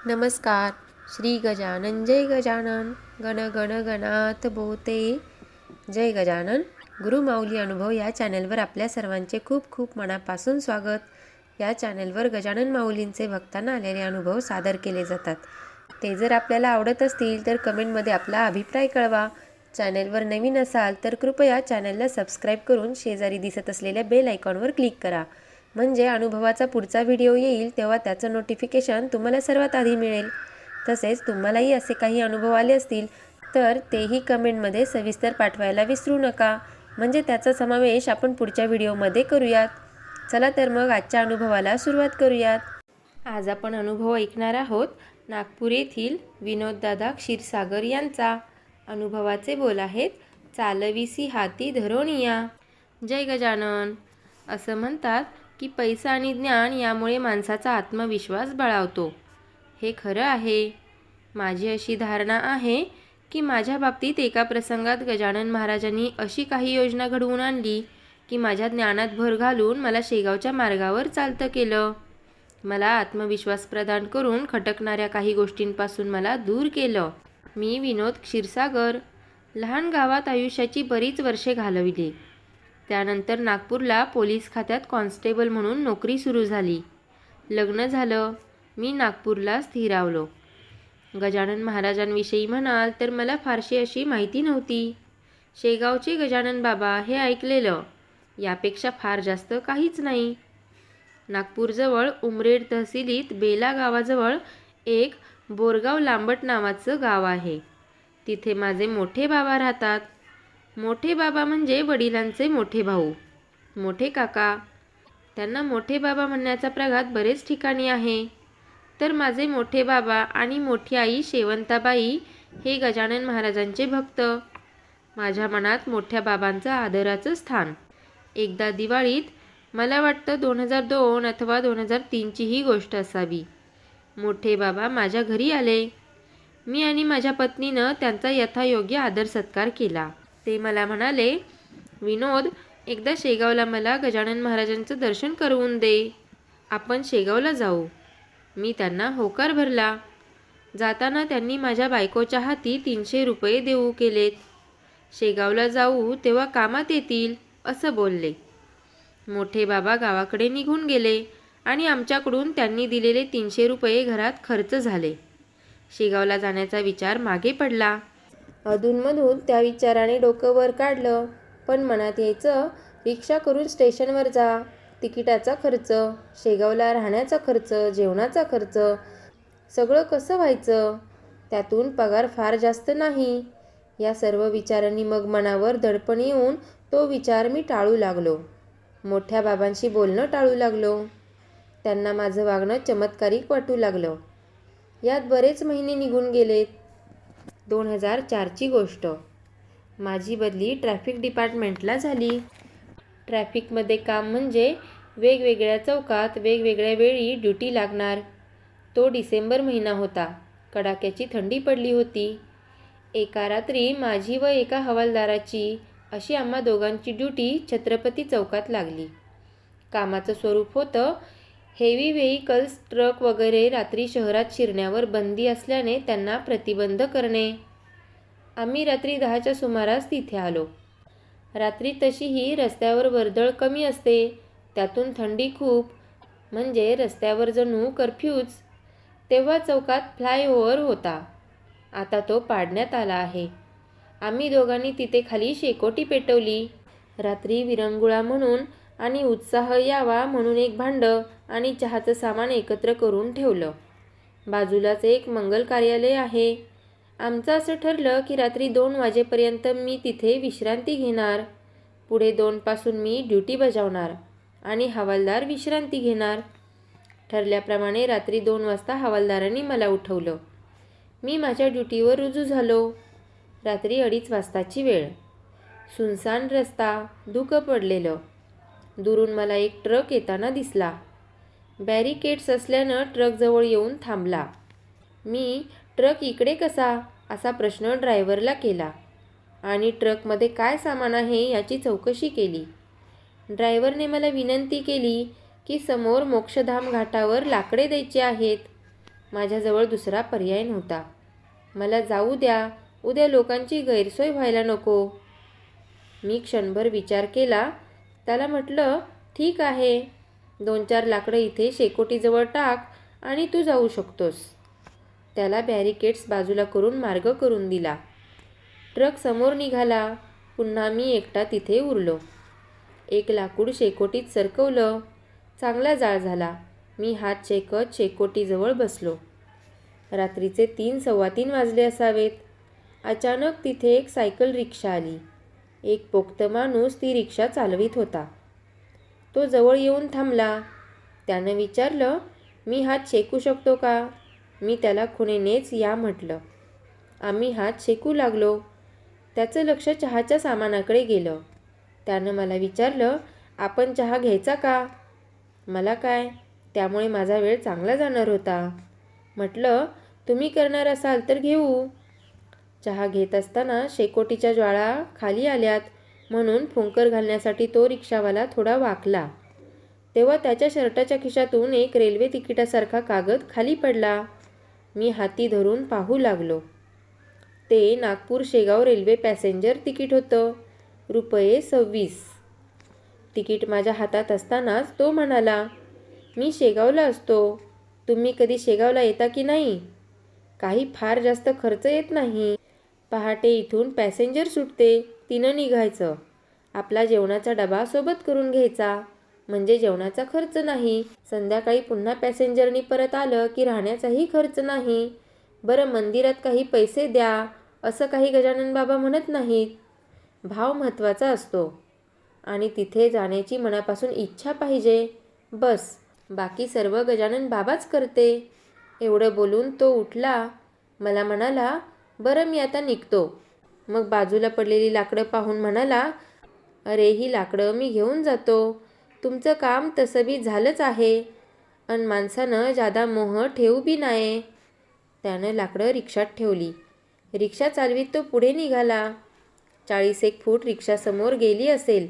नमस्कार. श्री गजानन जय गजानन. गण गण गणात बोते. जय गजानन. गुरुमाऊली अनुभव या चॅनलवर आपल्या सर्वांचे खूप खूप मनापासून स्वागत. या चॅनलवर गजानन माऊलींचे भक्तांना आलेले अनुभव सादर केले जातात. ते जर आपल्याला आवडत असतील तर कमेंटमध्ये आपला अभिप्राय कळवा. चॅनलवर नवीन असाल तर कृपया चॅनलला सबस्क्राईब करून शेजारी दिसत असलेल्या बेल आयकॉनवर क्लिक करा. म्हणजे अनुभवाचा पुढचा व्हिडिओ येईल तेव्हा त्याचं नोटिफिकेशन तुम्हाला सर्वात आधी मिळेल. तसेच तुम्हालाही असे काही अनुभव आले असतील तर तेही कमेंटमध्ये सविस्तर पाठवायला विसरू नका. म्हणजे त्याचा समावेश आपण पुढच्या व्हिडिओमध्ये करूयात. चला तर मग आजच्या अनुभवाला सुरुवात करूयात. आज आपण अनुभव ऐकणार आहोत नागपूर येथील विनोददादा क्षीरसागर यांचा. अनुभवाचे बोल आहेत, चालविसी हाती धरोनिया. जय गजानन. असं म्हणतात की पैसा आणि ज्ञान यामुळे माणसाचा आत्मविश्वास बळावतो. हे खरं आहे. माझी अशी धारणा आहे की माझ्या बाबतीत एका प्रसंगात गजानन महाराजांनी अशी काही योजना घडवून आणली की माझ्या ज्ञानात भर घालून मला शेगावच्या मार्गावर चालतं केलं. मला आत्मविश्वास प्रदान करून खटकणाऱ्या काही गोष्टींपासून मला दूर केलं. मी विनोद क्षीरसागर. लहान गावात आयुष्याची बरीच वर्षे घालविली. त्यानंतर नागपूरला पोलीस खात्यात कॉन्स्टेबल म्हणून नोकरी सुरू झाली. लग्न झालं. मी नागपूरला स्थिरावलो. गजानन महाराजांविषयी म्हणाल तर मला फारशी अशी माहिती नव्हती. शेगावचे गजानन बाबा हे ऐकलेलं, यापेक्षा फार जास्त काहीच नाही. नागपूरजवळ उमरेड तहसीलीत बेला गावाजवळ एक बोरगाव लांबट नावाचं गाव आहे. तिथे माझे मोठे बाबा राहतात. मोठे बाबा म्हणजे वडिलांचे मोठे भाऊ, मोठे काका. त्यांना मोठे बाबा म्हणण्याचा प्रघात बरेच ठिकाणी आहे. तर माझे मोठे बाबा आणि मोठी आई शेवंताबाई हे गजानन महाराजांचे भक्त. माझ्या मनात मोठ्या बाबांचं आदराचं स्थान. एकदा दिवाळीत, मला वाटतं 2002 अथवा 2003ची ही गोष्ट असावी, मोठे बाबा माझ्या घरी आले. मी आणि माझ्या पत्नीनं त्यांचा यथायोग्य आदर सत्कार केला. ते मला म्हणाले, विनोद, एकदा शेगावला मला गजानन महाराजांचं दर्शन करवून दे. आपण शेगावला जाऊ. मी त्यांना होकार भरला. जाताना त्यांनी माझ्या बायकोच्या हाती 300 रुपये देऊ केलेत. शेगावला जाऊ तेव्हा कामात येतील असं बोलले. मोठे बाबा गावाकडे निघून गेले आणि आमच्याकडून त्यांनी दिलेले 300 रुपये घरात खर्च झाले. शेगावला जाण्याचा विचार मागे पडला. अधूनमधून त्या विचाराने डोकं वर काढलं. पण मनात यायचं, रिक्षा करून स्टेशनवर जा, तिकिटाचा खर्च, शेगावला राहण्याचा खर्च, जेवणाचा खर्च, सगळं कसं व्हायचं? त्यातून पगार फार जास्त नाही. या सर्व विचारांनी मग मनावर दडपण येऊन तो विचार मी टाळू लागलो. मोठ्या बाबांशी बोलणं टाळू लागलो. त्यांना माझं वागणं चमत्कारिक वाटू लागलं. यात बरेच महिने निघून गेलेत. 2004ची गोष्ट. माझी बदली ट्रॅफिक डिपार्टमेंटला झाली. ट्रॅफिकमध्ये काम म्हणजे वेगवेगळ्या चौकात वेगवेगळ्या वेळी ड्युटी लागणार. तो डिसेंबर महिना होता. कडाक्याची थंडी पडली होती. एका रात्री माझी व एका हवालदाराची अशी आम्हा दोघांची ड्युटी छत्रपती चौकात लागली. कामाचं स्वरूप होतं, हेवी व्हेइकल्स, ट्रक वगैरे रात्री शहरात शिरण्यावर बंदी असल्याने त्यांना प्रतिबंध करणे. आम्ही रात्री 10च्या सुमारास तिथे आलो. रात्री तशीही रस्त्यावर वर्दळ कमी असते, त्यातून थंडी खूप, म्हणजे रस्त्यावर जणू कर्फ्यूच. तेव्हा चौकात फ्लायओव्हर होता. आता तो पाडण्यात आला आहे. आम्ही दोघांनी तिथे खाली शेकोटी पेटवली. रात्री विरंगुळा म्हणून आणि उत्साह यावा म्हणून एक भांडं आणि चहाचं सामान एकत्र करून ठेवलं. बाजूलाच एक मंगल कार्यालय आहे. आमचं असं ठरलं की रात्री 2 वाजेपर्यंत मी तिथे विश्रांती घेणार. पुढे 2 पासून मी ड्युटी बजावणार आणि हवालदार विश्रांती घेणार. ठरल्याप्रमाणे रात्री 2 वाजता हवालदारांनी मला उठवलं. मी माझ्या ड्युटीवर रुजू झालो. रात्री 2:30 वाजताची वेळ. सुनसान रस्ता, धुकं पडलेलं. दुरून मला एक ट्रक येताना दिसला. बॅरिकेड्स असल्यानं ट्रक जवळ येऊन थांबला. मी ट्रक इकडे कसा असा प्रश्न ड्रायव्हरला केला आणि ट्रकमध्ये काय सामान आहे याची चौकशी केली. ड्रायव्हरने मला विनंती केली की समोर मोक्षधाम घाटावर लाकडे द्यायची आहेत. माझ्याजवळ दुसरा पर्याय नव्हता. मला जाऊ द्या, उद्या लोकांची गैरसोय व्हायला नको. मी क्षणभर विचार केला. त्याला म्हटलं, ठीक आहे, 2-4 लाकडं इथे शेकोटीजवळ टाक आणि तू जाऊ शकतोस. त्याला बॅरिकेड्स बाजूला करून मार्ग करून दिला. ट्रक समोर निघाला. पुन्हा मी एकटा तिथे उरलो. एक लाकूड शेकोटीत सरकवलं. चांगला जाळ झाला. मी हात शेकत शेकोटीजवळ बसलो. रात्रीचे 3-3:15 वाजले असावेत. अचानक तिथे एक सायकल रिक्षा आली. एक पोक्त माणूस ती रिक्षा चालवित होता. तो जवळ येऊन थांबला. त्यानं विचारलं, मी हात शेकू शकतो का? मी त्याला खुणेनेच या म्हटलं. आम्ही हात शेकू लागलो. त्याचं लक्ष चहाच्या सामानाकडे गेलं. त्यानं मला विचारलं, आपण चहा घ्यायचा का? मला काय, त्यामुळे माझा वेळ चांगला जाणार होता. म्हटलं, तुम्ही करणार असाल तर घेऊ. चहा घेत असताना शेकोटीच्या ज्वाळा खाली आल्यात म्हणून फुंकर घालण्यासाठी तो रिक्षावाला थोडा वाकला. तेव्हा त्याच्या शर्टाच्या खिशातून एक रेल्वे तिकिटासारखा कागद खाली पडला. मी हाती धरून पाहू लागलो. ते Nagpur Shegaon railway passenger ticket होतं. ₹26. तिकीट माझ्या हातात असतानाच तो म्हणाला, मी शेगावला असतो. तुम्ही कधी शेगावला येता की नाही? काही फार जास्त खर्च येत नाही. पहाटे इथून पॅसेंजर सुटते, 3 निघायचं. आपला जेवणाचा डबा सोबत करून घ्यायचा, म्हणजे जेवणाचा खर्च नाही. संध्याकाळी पुन्हा पॅसेंजरनी परत आलं की राहण्याचाही खर्च नाही. बरं, मंदिरात काही पैसे द्या असं काही गजानन बाबा म्हणत नाहीत. भाव महत्त्वाचा असतो आणि तिथे जाण्याची मनापासून इच्छा पाहिजे. बस, बाकी सर्व गजानन बाबाच करते. एवढं बोलून तो उठला. मला म्हणाला, बरं मी आता निघतो. मग बाजूला पडलेली लाकडं पाहून म्हणाला, अरे ही लाकडं मी घेऊन जातो. तुमचं काम तसं बी झालंच आहे. अन माणसानं जादा मोह ठेवू बी नाही. त्यानं लाकडं रिक्षात ठेवली. रिक्षा चालवीत तो पुढे निघाला. 40-1 फूट रिक्षासमोर गेली असेल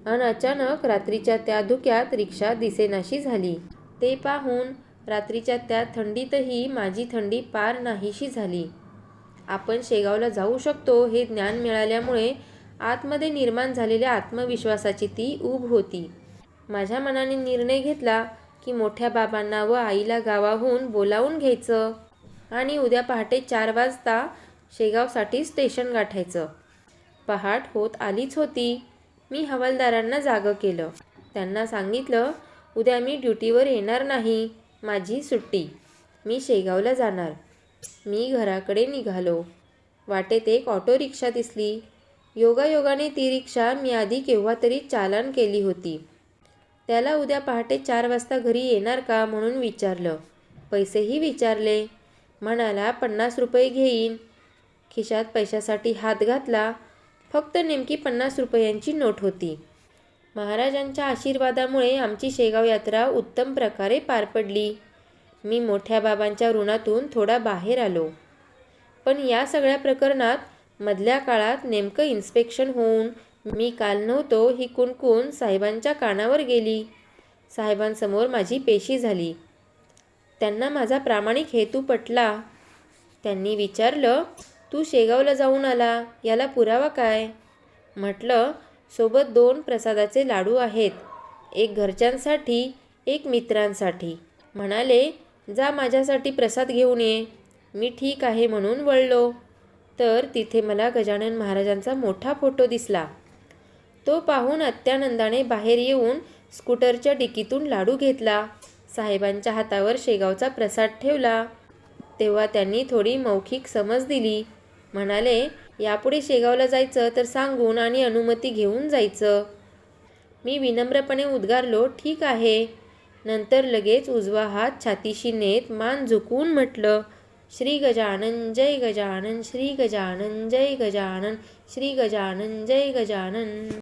अन अचानक रात्रीच्या त्या धुक्यात रिक्षा दिसेनाशी झाली. ते पाहून रात्रीच्या त्या थंडीतही माझी थंडी पार नाहीशी झाली. आपण शेगावला जाऊ शकतो हे ज्ञान मिळाल्यामुळे आतमध्ये निर्माण झालेल्या आत्मविश्वासाची ती ऊब होती. माझ्या मनाने निर्णय घेतला की मोठ्या बाबांना व आईला गावाहून बोलावून घ्यायचं आणि उद्या पहाटे 4 वाजता शेगावसाठी स्टेशन गाठायचं. पहाट होत आलीच होती. मी हवालदारांना जागं केलं. त्यांना सांगितलं, उद्या मी ड्युटीवर येणार नाही. माझी सुट्टी. मी शेगावला जाणार. मी घराकडे निघालो. वाटेत एक ऑटो रिक्षा दिसली. योगायोगाने ती रिक्षा मी आधी केव्हा तरी चालान केली होती. त्याला उद्या पहाटे 4 वाजता घरी येणार का म्हणून विचारलं. पैसेही विचारले. म्हणाला, ₹50 घेईन. खिशात पैशासाठी हात घातला. फक्त नेमकी ₹50 नोट होती. महाराजांच्या आशीर्वादामुळे आमची शेगाव यात्रा उत्तम प्रकारे पार पडली. मी मोठ्या बाबांच्या ऋणातून थोडा बाहेर आलो. पण या सगळ्या प्रकरणात मधल्या काळात नेमकं इन्स्पेक्शन होऊन मी काल नव्हतो ही कुणकुण साहेबांच्या कानावर गेली. साहेबांसमोर माझी पेशी झाली. त्यांना माझा प्रामाणिक हेतू पटला. त्यांनी विचारलं, तू शेगावला जाऊन आला, याला पुरावा काय? म्हटलं, सोबत 2 प्रसादाचे लाडू आहेत. एक घरच्यांसाठी, एक मित्रांसाठी. म्हणाले, जा माझ्यासाठी प्रसाद घेऊन ये. मी ठीक आहे म्हणून वळलो. तर तिथे मला गजानन महाराजांचा मोठा फोटो दिसला. तो पाहून अत्यानंदाने बाहेर येऊन स्कूटरच्या डिकीतून लाडू घेतला. साहेबांच्या हातावर शेगावचा प्रसाद ठेवला. तेव्हा त्यांनी थोडी मौखिक समज दिली. म्हणाले, यापुढे शेगावला जायचं तर सांगून आणि अनुमती घेऊन जायचं. मी विनम्रपणे उद्गारलो, ठीक आहे. नंतर लगेच उजवा हात छातीशी नेत मान झुकवून म्हटलं, श्री गजानन जय गजानन, श्री गजानन जय गजानन, श्री गजानन जय गजानन.